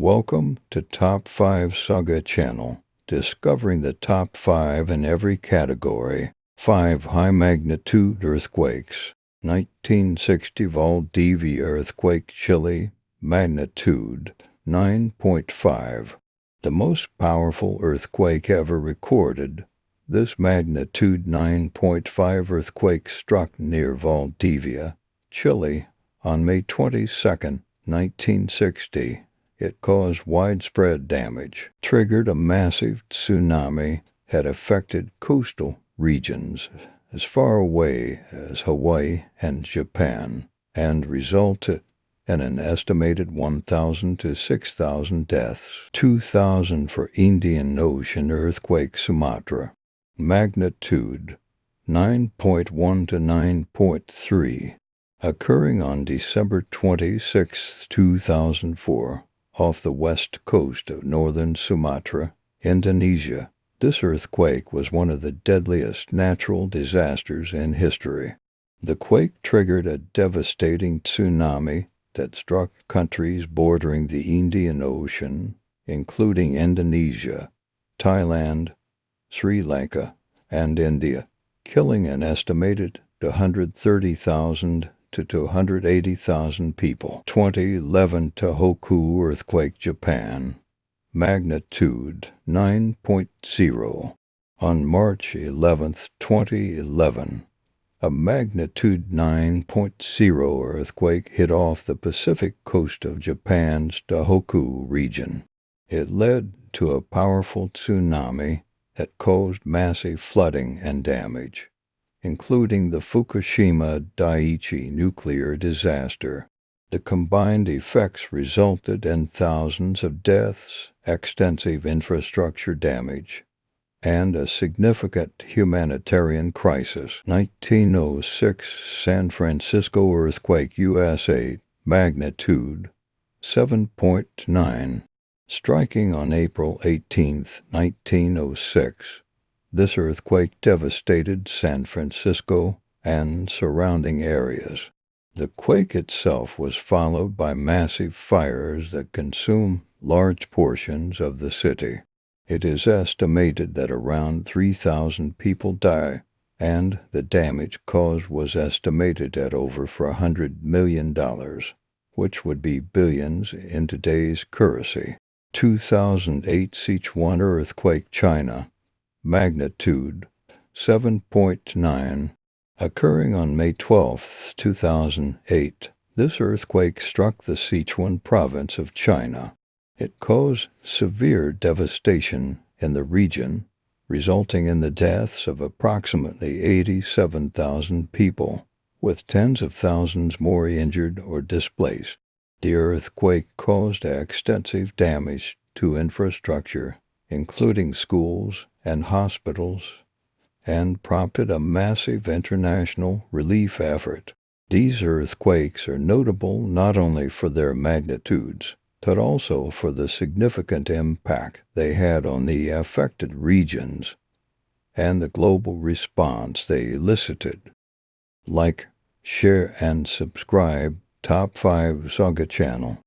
Welcome to Top 5 Saga Channel, discovering the top 5 in every category. 5 high-magnitude earthquakes. 1960 Valdivia earthquake, Chile, magnitude 9.5. The most powerful earthquake ever recorded. This magnitude 9.5 earthquake struck near Valdivia, Chile, on May 22, 1960. It caused widespread damage, triggered a massive tsunami, had affected coastal regions as far away as Hawaii and Japan, and resulted in an estimated 1,000 to 6,000 deaths. 2,000 for Indian Ocean earthquake, Sumatra, magnitude 9.1 to 9.3, occurring on December 26, 2004. Off the west coast of northern Sumatra, Indonesia. This earthquake was one of the deadliest natural disasters in history. The quake triggered a devastating tsunami that struck countries bordering the Indian Ocean, including Indonesia, Thailand, Sri Lanka, and India, killing an estimated 130,000 to 280,000 people. 2011 Tohoku earthquake, Japan, magnitude 9.0. On March 11, 2011, a magnitude 9.0 earthquake hit off the Pacific coast of Japan's Tohoku region. It led to a powerful tsunami that caused massive flooding and damage, including the Fukushima Daiichi nuclear disaster. The combined effects resulted in thousands of deaths, extensive infrastructure damage, and a significant humanitarian crisis. 1906 San Francisco earthquake, USA, magnitude 7.9, striking on April 18, 1906. This earthquake devastated San Francisco and surrounding areas. The quake itself was followed by massive fires that consumed large portions of the city. It is estimated that around 3,000 people died, and the damage caused was estimated at over $100 million, which would be billions in today's currency. 2008 Sichuan earthquake, China, magnitude 7.9, occurring on May 12, 2008. This earthquake struck the Sichuan province of China. It caused severe devastation in the region, resulting in the deaths of approximately 87,000 people, with tens of thousands more injured or displaced. The earthquake caused extensive damage to infrastructure, including schools and hospitals, and prompted a massive international relief effort. These earthquakes are notable not only for their magnitudes, but also for the significant impact they had on the affected regions and the global response they elicited. Like, share, and subscribe Top 5 Saga Channel.